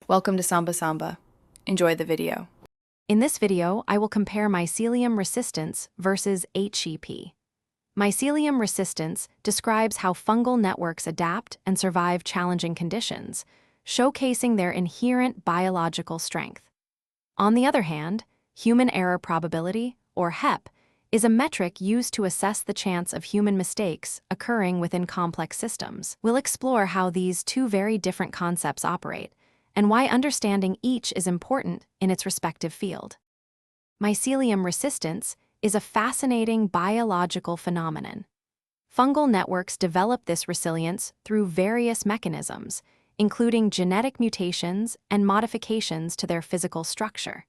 Welcome to Samba Samba. Enjoy the video. In this video, I will compare Mycelium resistance versus HEP. Mycelium resistance describes how fungal networks adapt and survive challenging conditions, showcasing their inherent biological strength. On the other hand, human error probability, or HEP, is a metric used to assess the chance of human mistakes occurring within complex systems. We'll explore how these two very different concepts operate, and why understanding each is important in its respective field. Mycelium resistance is a fascinating biological phenomenon. Fungal networks develop this resilience through various mechanisms, including genetic mutations and modifications to their physical structure.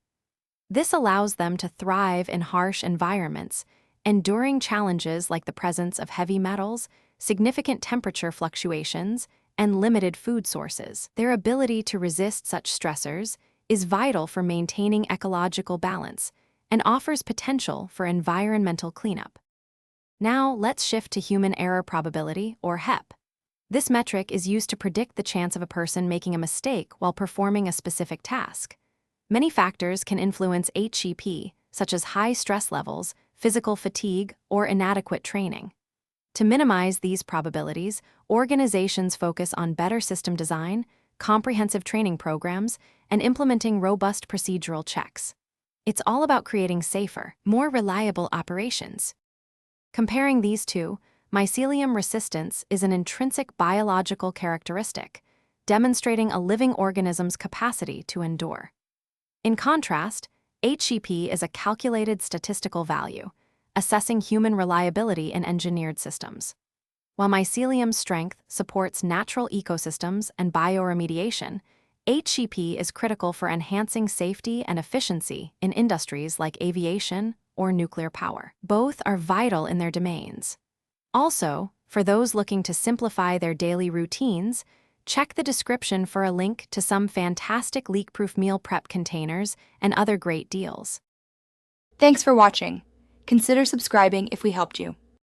This allows them to thrive in harsh environments, enduring challenges like the presence of heavy metals, significant temperature fluctuations, and limited food sources. Their ability to resist such stressors is vital for maintaining ecological balance and offers potential for environmental cleanup. Now, let's shift to human error probability, or HEP. This metric is used to predict the chance of a person making a mistake while performing a specific task. Many factors can influence HEP, such as high stress levels, physical fatigue, or inadequate training. To minimize these probabilities, organizations focus on better system design, comprehensive training programs, and implementing robust procedural checks. It's all about creating safer, more reliable operations. Comparing these two, mycelium resistance is an intrinsic biological characteristic, demonstrating a living organism's capacity to endure. In contrast, HEP is a calculated statistical value, assessing human reliability in engineered systems. While mycelium's strength supports natural ecosystems and bioremediation, HEP is critical for enhancing safety and efficiency in industries like aviation or nuclear power. Both are vital in their domains. Also, for those looking to simplify their daily routines, check the description for a link to some fantastic leak-proof meal prep containers and other great deals. Thanks for watching. Consider subscribing if we helped you.